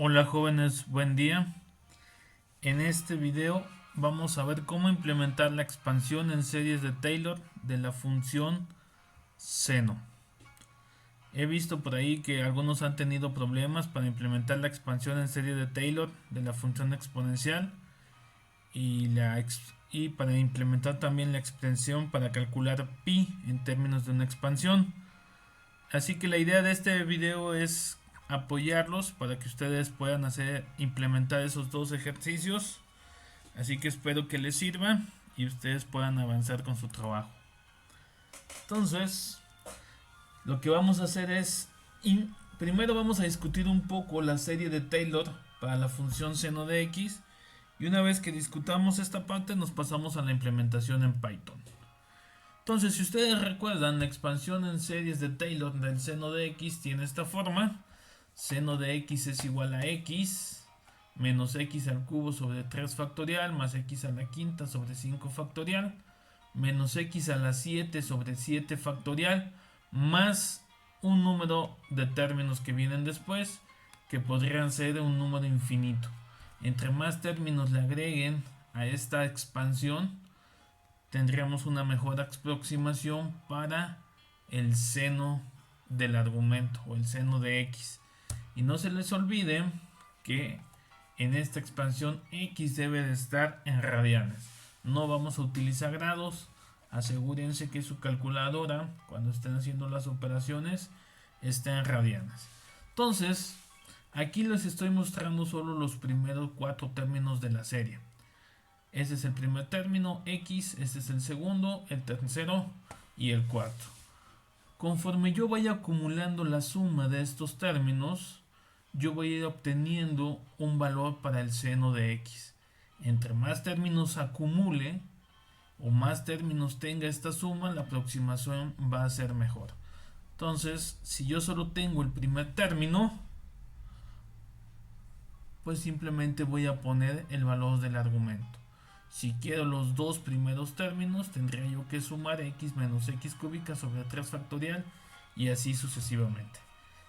Hola jóvenes, buen día. En este video vamos a ver cómo implementar la expansión en series de Taylor de la función seno. He visto por ahí que algunos han tenido problemas para implementar la expansión en serie de Taylor de la función exponencial y para implementar también la expresión para calcular pi en términos de una expansión. Así que la idea de este video es apoyarlos para que ustedes puedan implementar esos dos ejercicios. Así que espero que les sirva y ustedes puedan avanzar con su trabajo. Entonces, lo que vamos a hacer es primero vamos a discutir un poco la serie de Taylor para la función seno de x, y una vez que discutamos esta parte nos pasamos a la implementación en Python. Entonces, si ustedes recuerdan, la expansión en series de Taylor del seno de x tiene esta forma: seno de x es igual a x menos x al cubo sobre 3 factorial más x a la quinta sobre 5 factorial menos x a la 7 sobre 7 factorial más un número de términos que vienen después, que podrían ser un número infinito. Entre más términos le agreguen a esta expansión, tendríamos una mejor aproximación para el seno del argumento o el seno de x. Y no se les olvide que en esta expansión x debe de estar en radianes. No vamos a utilizar grados. Asegúrense que su calculadora, cuando estén haciendo las operaciones, esté en radianes. Entonces, aquí les estoy mostrando solo los primeros 4 términos de la serie. Ese es el primer término, x, este es el segundo, el tercero y el cuarto. Conforme yo vaya acumulando la suma de estos términos, yo voy a ir obteniendo un valor para el seno de x. Entre más términos acumule o más términos tenga esta suma, la aproximación va a ser mejor. Entonces, si yo solo tengo el primer término, pues simplemente voy a poner el valor del argumento. Si quiero los dos primeros términos, tendría yo que sumar x menos x cúbica sobre 3 factorial y así sucesivamente.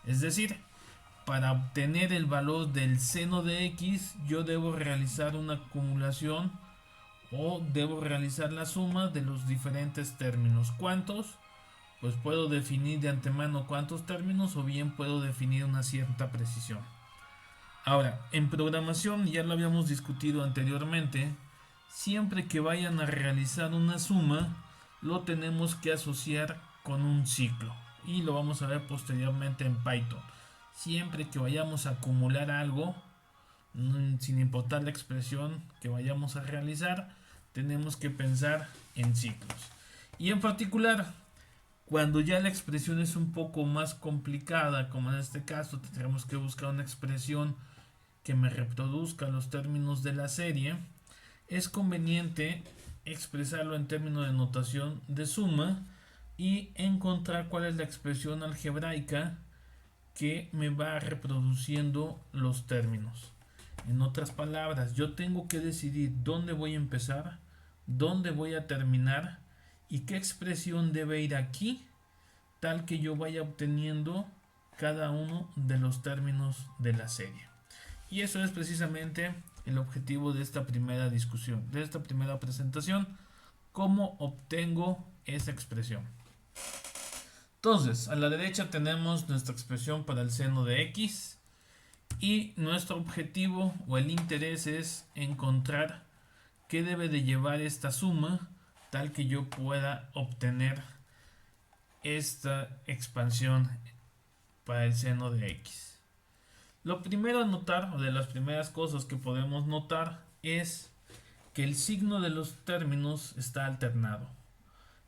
Es decir, para obtener el valor del seno de x, yo debo realizar una acumulación o debo realizar la suma de los diferentes términos. ¿Cuántos? Pues puedo definir de antemano cuántos términos, o bien puedo definir una cierta precisión. Ahora, en programación, ya lo habíamos discutido anteriormente, siempre que vayan a realizar una suma, lo tenemos que asociar con un ciclo. Y lo vamos a ver posteriormente en Python. Siempre que vayamos a acumular algo, sin importar la expresión que vayamos a realizar, tenemos que pensar en ciclos. Y en particular, cuando ya la expresión es un poco más complicada, como en este caso, tendremos que buscar una expresión que me reproduzca los términos de la serie. Es conveniente expresarlo en términos de notación de suma y encontrar cuál es la expresión algebraica que me va reproduciendo los términos. En otras palabras, yo tengo que decidir dónde voy a empezar, dónde voy a terminar y qué expresión debe ir aquí, tal que yo vaya obteniendo cada uno de los términos de la serie. Y eso es precisamente el objetivo de esta primera discusión, de esta primera presentación: cómo obtengo esa expresión. Entonces, a la derecha tenemos nuestra expresión para el seno de x, y nuestro objetivo o el interés es encontrar qué debe de llevar esta suma, tal que yo pueda obtener esta expansión para el seno de x. Lo primero a notar, o de las primeras cosas que podemos notar, es que el signo de los términos está alternado.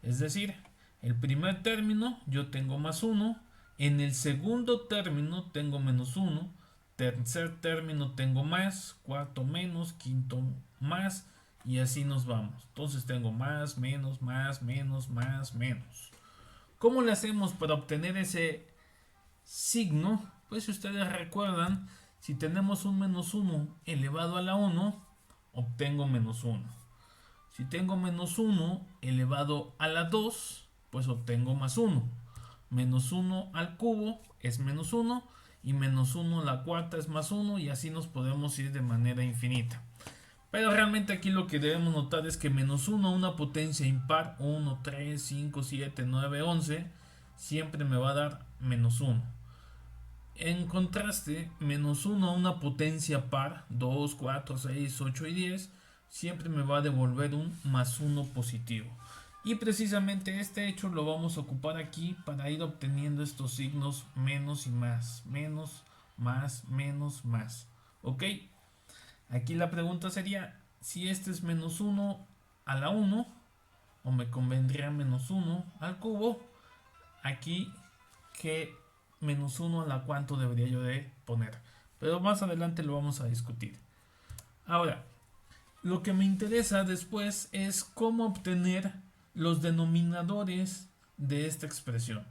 Es decir, el primer término yo tengo más 1, en el segundo término tengo menos 1, tercer término tengo más, cuarto menos, quinto más, y así nos vamos. Entonces tengo más, menos, más, menos, más, menos. ¿Cómo le hacemos para obtener ese signo? Pues si ustedes recuerdan, si tenemos un menos 1 elevado a la 1, obtengo menos 1. Si tengo menos 1 elevado a la 2, pues obtengo más 1. Menos 1 al cubo es menos 1, y menos 1 a la cuarta es más 1 y así nos podemos ir de manera infinita. Pero realmente aquí lo que debemos notar es que menos 1 a una potencia impar, 1, 3, 5, 7, 9, 11, siempre me va a dar menos 1. En contraste, menos 1 a una potencia par, 2, 4, 6, 8 y 10, siempre me va a devolver un más 1 positivo. Y precisamente este hecho lo vamos a ocupar aquí para ir obteniendo estos signos menos y más, menos, más, menos, más. ¿Ok? Aquí la pregunta sería, si este es menos 1 a la 1, o me convendría menos 1 al cubo, aquí que menos 1 a la cuánto debería yo de poner. Pero más adelante lo vamos a discutir. Ahora, lo que me interesa después es cómo obtener los denominadores de esta expresión.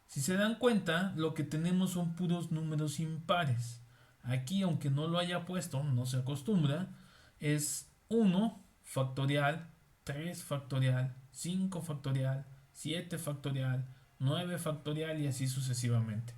Si se dan cuenta, lo que tenemos son puros números impares. Aquí, aunque no lo haya puesto, no se acostumbra, es 1 factorial, 3 factorial, 5 factorial, 7 factorial, 9 factorial y así sucesivamente.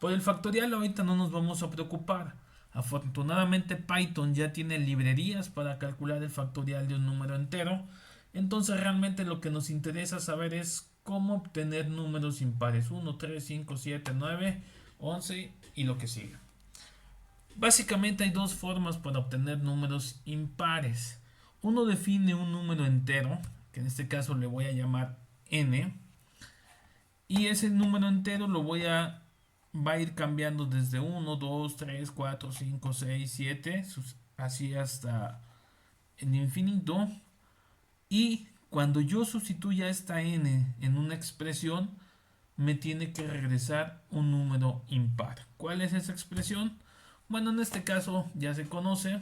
Por el factorial ahorita no nos vamos a preocupar. Afortunadamente Python ya tiene librerías para calcular el factorial de un número entero. Entonces realmente lo que nos interesa saber es cómo obtener números impares. 1, 3, 5, 7, 9, 11 y lo que siga. Básicamente hay dos formas para obtener números impares. Uno define un número entero, que en este caso le voy a llamar n. Y ese número entero va a ir cambiando desde 1, 2, 3, 4, 5, 6, 7, así hasta el infinito. Y cuando yo sustituya esta n en una expresión, me tiene que regresar un número impar. ¿Cuál es esa expresión? Bueno, en este caso ya se conoce,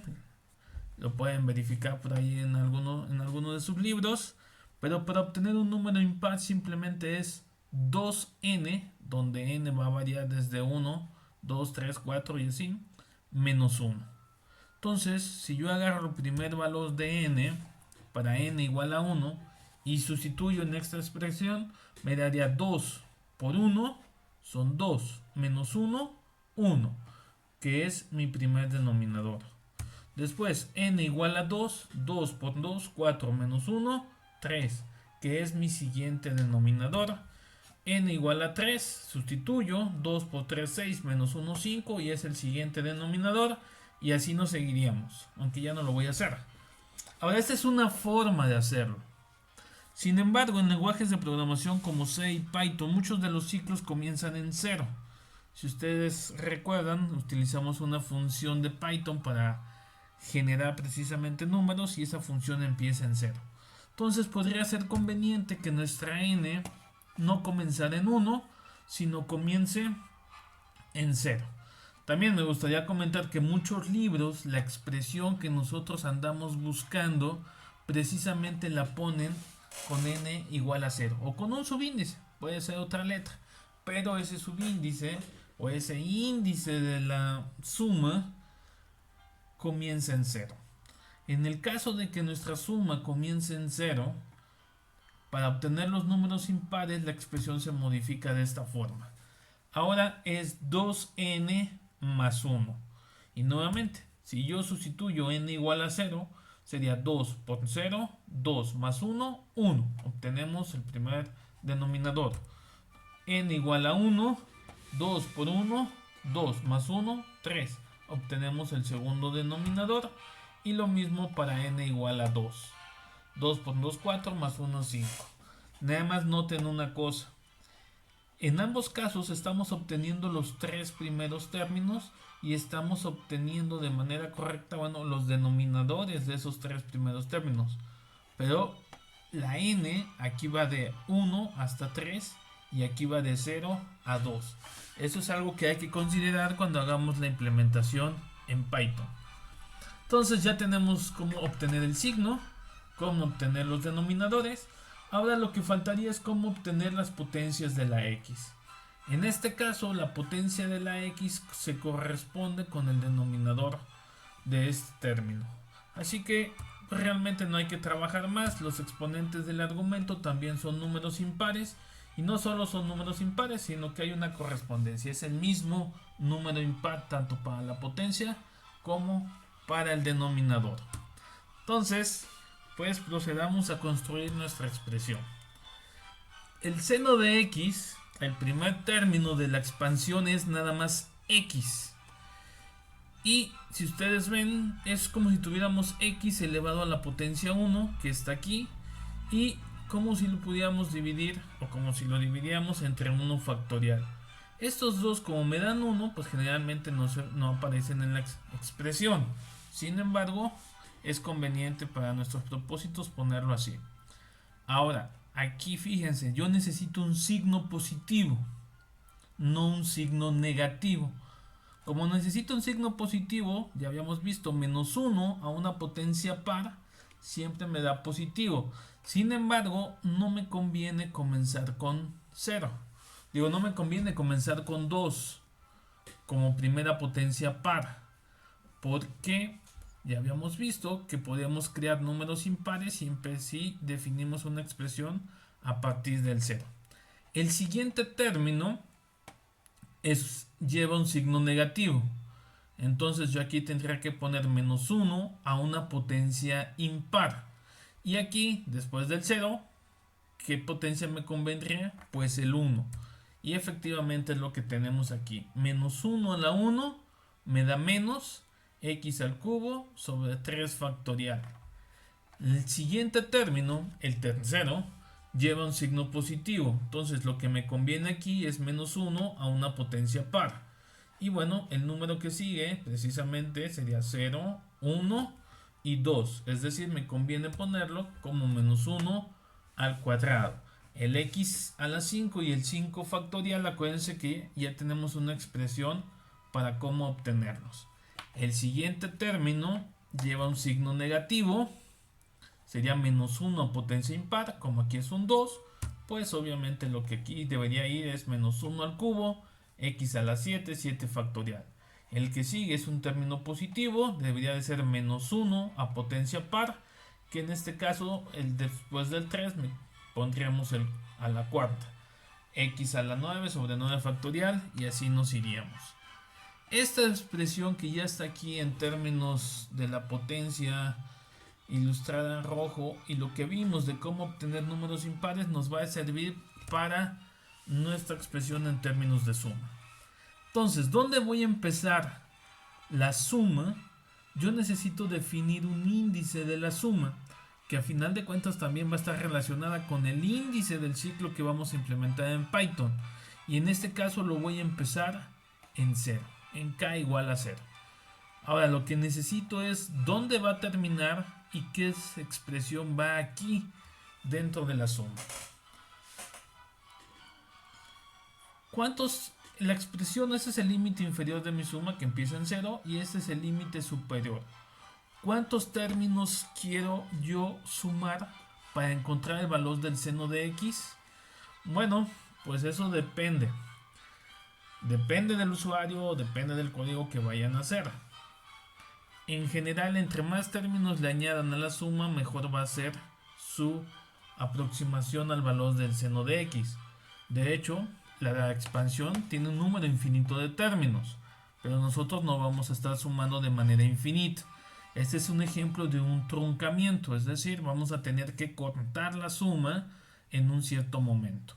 lo pueden verificar por ahí en alguno de sus libros, pero para obtener un número impar simplemente es 2n, donde n va a variar desde 1, 2, 3, 4 y así, menos 1. Entonces, si yo agarro el primer valor de n para n igual a 1 y sustituyo en esta expresión, me daría 2 por 1 son 2, menos 1, 1, que es mi primer denominador. Después, n igual a 2, 2 por 2, 4 menos 1, 3, que es mi siguiente denominador. N igual a 3, sustituyo, 2 por 3, 6, menos 1, 5, y es el siguiente denominador. Y así nos seguiríamos, aunque ya no lo voy a hacer. Ahora, esta es una forma de hacerlo. Sin embargo, en lenguajes de programación como C y Python, muchos de los ciclos comienzan en 0. Si ustedes recuerdan, utilizamos una función de Python para generar precisamente números y esa función empieza en 0. Entonces podría ser conveniente que nuestra n no comenzara en 1, sino comience en 0. También me gustaría comentar que muchos libros, la expresión que nosotros andamos buscando, precisamente la ponen con n igual a 0 o con un subíndice, puede ser otra letra, pero ese subíndice o ese índice de la suma comienza en 0. En el caso de que nuestra suma comience en 0, para obtener los números impares la expresión se modifica de esta forma. Ahora es 2n más 1. Y nuevamente, si yo sustituyo n igual a 0, sería 2 por 0, 2 más 1, 1. Obtenemos el primer denominador. N igual a 1, 2 por 1, 2 más 1, 3. Obtenemos el segundo denominador. Y lo mismo para n igual a 2. 2 por 2, 4 más 1, 5. Nada más noten una cosa. En ambos casos estamos obteniendo los tres primeros términos y estamos obteniendo de manera correcta, los denominadores de esos tres primeros términos. Pero la n aquí va de 1 hasta 3 y aquí va de 0 a 2. Eso es algo que hay que considerar cuando hagamos la implementación en Python. Entonces ya tenemos cómo obtener el signo, cómo obtener los denominadores. Ahora lo que faltaría es cómo obtener las potencias de la x. En este caso, la potencia de la x se corresponde con el denominador de este término. Así que realmente no hay que trabajar más. Los exponentes del argumento también son números impares Y no solo son números impares, sino que hay una correspondencia. Es el mismo número impar tanto para la potencia como para el denominador. Entonces, pues procedamos a construir nuestra expresión. El seno de x, el primer término de la expansión es nada más x. Y si ustedes ven, es como si tuviéramos x elevado a la potencia 1, que está aquí, y como si lo pudiéramos dividir, o como si lo dividiéramos entre 1 factorial. Estos dos, como me dan 1, pues generalmente no aparecen en la expresión. Sin embargo, es conveniente para nuestros propósitos ponerlo así. Ahora, aquí fíjense, yo necesito un signo positivo, no un signo negativo. Como necesito un signo positivo, ya habíamos visto, menos 1 a una potencia par siempre me da positivo. Sin embargo, no me conviene comenzar con 0. No me conviene comenzar con 2 como primera potencia par. Porque ya habíamos visto que podemos crear números impares siempre si definimos una expresión a partir del 0. El siguiente término lleva un signo negativo. Entonces yo aquí tendría que poner menos 1 a una potencia impar. Y aquí, después del 0, ¿qué potencia me convendría? Pues el 1. Y efectivamente es lo que tenemos aquí. Menos 1 a la 1 me da menos x al cubo sobre 3 factorial. El siguiente término, el tercero, lleva un signo positivo. Entonces lo que me conviene aquí es menos 1 a una potencia par. Y bueno, el número que sigue precisamente sería 0, 1 y 2. Es decir, me conviene ponerlo como menos 1 al cuadrado. El x a la 5 y el 5 factorial, acuérdense que ya tenemos una expresión para cómo obtenerlos. El siguiente término lleva un signo negativo. Sería menos 1 a potencia impar, como aquí es un 2, pues obviamente lo que aquí debería ir es menos 1 al cubo, x a la 7, 7 factorial. El que sigue es un término positivo, debería de ser menos 1 a potencia par, que en este caso después del 3 pondríamos a la cuarta. X a la 9 sobre 9 factorial y así nos iríamos. Esta expresión que ya está aquí en términos de la potencia ilustrada en rojo y lo que vimos de cómo obtener números impares nos va a servir para nuestra expresión en términos de suma. Entonces, ¿dónde voy a empezar la suma? Yo necesito definir un índice de la suma, que a final de cuentas también va a estar relacionada con el índice del ciclo que vamos a implementar en Python. Y en este caso lo voy a empezar en 0, en k igual a 0. Ahora lo que necesito es dónde va a terminar y qué expresión va aquí dentro de la suma. La expresión, ese es el límite inferior de mi suma que empieza en 0 y este es el límite superior. ¿Cuántos términos quiero yo sumar para encontrar el valor del seno de x? Bueno, pues eso depende. Depende del usuario, depende del código que vayan a hacer. En general, entre más términos le añadan a la suma, mejor va a ser su aproximación al valor del seno de x. De hecho, la expansión tiene un número infinito de términos, pero nosotros no vamos a estar sumando de manera infinita. Este es un ejemplo de un truncamiento, es decir, vamos a tener que cortar la suma en un cierto momento.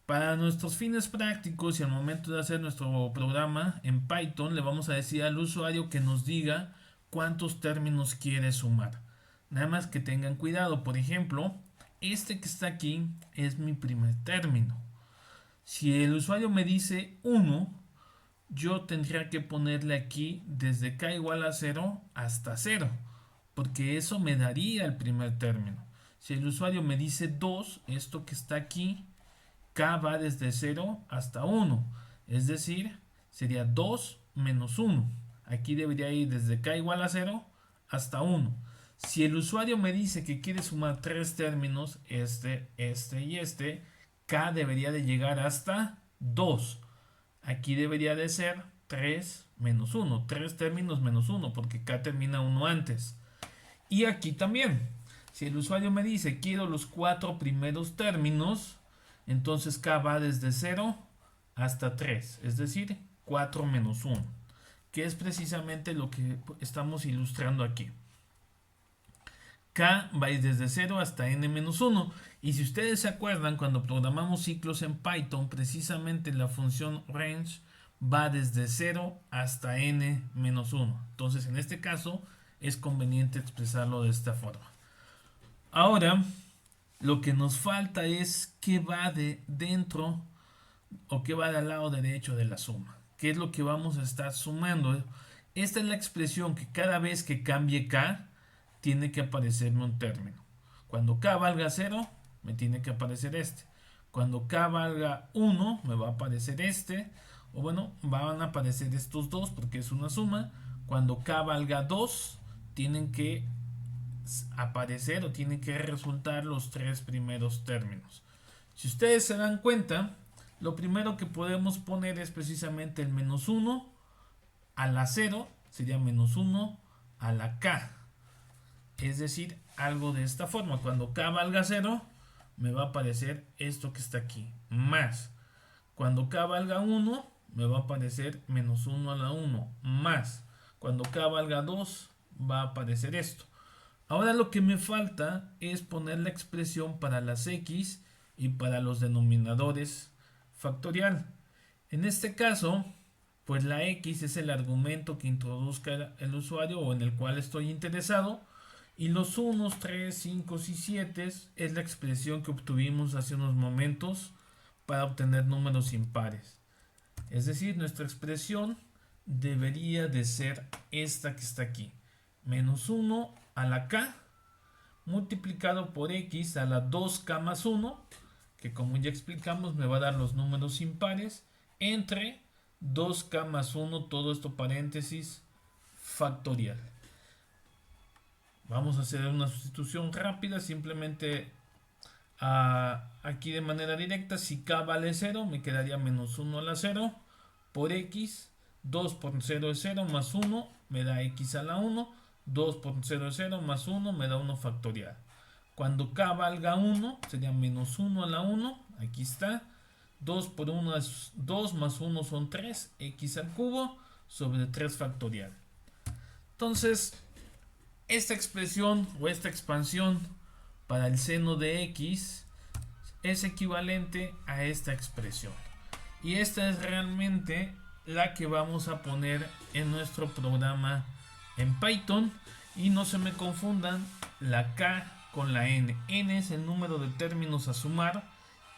Para nuestros fines prácticos y al momento de hacer nuestro programa en Python, le vamos a decir al usuario que nos diga cuántos términos quiere sumar. Nada más que tengan cuidado, por ejemplo, este que está aquí es mi primer término. Si el usuario me dice 1, yo tendría que ponerle aquí desde k igual a 0 hasta 0, porque eso me daría el primer término. Si el usuario me dice 2, esto que está aquí, k va desde 0 hasta 1, es decir, sería 2 menos 1. Aquí debería ir desde k igual a 0 hasta 1. Si el usuario me dice que quiere sumar 3 términos, este y este, k debería de llegar hasta 2. Aquí debería de ser 3 menos 1. 3 términos menos 1, porque k termina 1 antes. Y aquí también. Si el usuario me dice quiero los 4 primeros términos, Entonces k va desde 0 hasta 3, es decir, 4 menos 1, que es precisamente lo que estamos ilustrando aquí. K va a ir desde 0 hasta n menos 1. Y si ustedes se acuerdan, cuando programamos ciclos en Python, precisamente la función range va desde 0 hasta n menos 1. Entonces, en este caso, es conveniente expresarlo de esta forma. Ahora, lo que nos falta es qué va de dentro o qué va del lado derecho de la suma. ¿Qué es lo que vamos a estar sumando? Esta es la expresión que cada vez que cambie k, tiene que aparecerme un término. Cuando k valga 0, me tiene que aparecer este. Cuando k valga 1, me va a aparecer este. O bueno, van a aparecer estos dos porque es una suma. Cuando k valga 2, tienen que aparecer o tienen que resultar los tres primeros términos. Si ustedes se dan cuenta, lo primero que podemos poner es precisamente el menos 1 a la 0, sería menos 1 a la k. Es decir, algo de esta forma. Cuando k valga 0, me va a aparecer esto que está aquí, más. Cuando k valga 1, me va a aparecer menos 1 a la 1, más. Cuando k valga 2, va a aparecer esto. Ahora lo que me falta es poner la expresión para las x y para los denominadores factorial. En este caso, pues la x es el argumento que introduzca el usuario o en el cual estoy interesado. Y los 1, 3, 5 y 7 es la expresión que obtuvimos hace unos momentos para obtener números impares. Es decir, nuestra expresión debería de ser esta que está aquí. Menos 1 a la k multiplicado por x a la 2k más 1, que como ya explicamos me va a dar los números impares, entre 2k más 1, todo esto paréntesis, factorial. Vamos a hacer una sustitución rápida, simplemente aquí de manera directa, si k vale 0, me quedaría menos 1 a la 0 por x, 2 por 0 es 0, más 1 me da x a la 1, 2 por 0 es 0, más 1 me da 1 factorial. Cuando k valga 1, sería menos 1 a la 1, aquí está, 2 por 1 es 2, más 1 son 3, x al cubo sobre 3 factorial. Entonces, esta expresión o esta expansión para el seno de x es equivalente a esta expresión. Y esta es realmente la que vamos a poner en nuestro programa en Python. Y no se me confundan la k con la n. N es el número de términos a sumar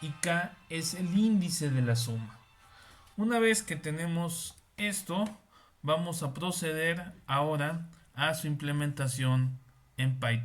y k es el índice de la suma. Una vez que tenemos esto, vamos a proceder ahora a su implementación en Python.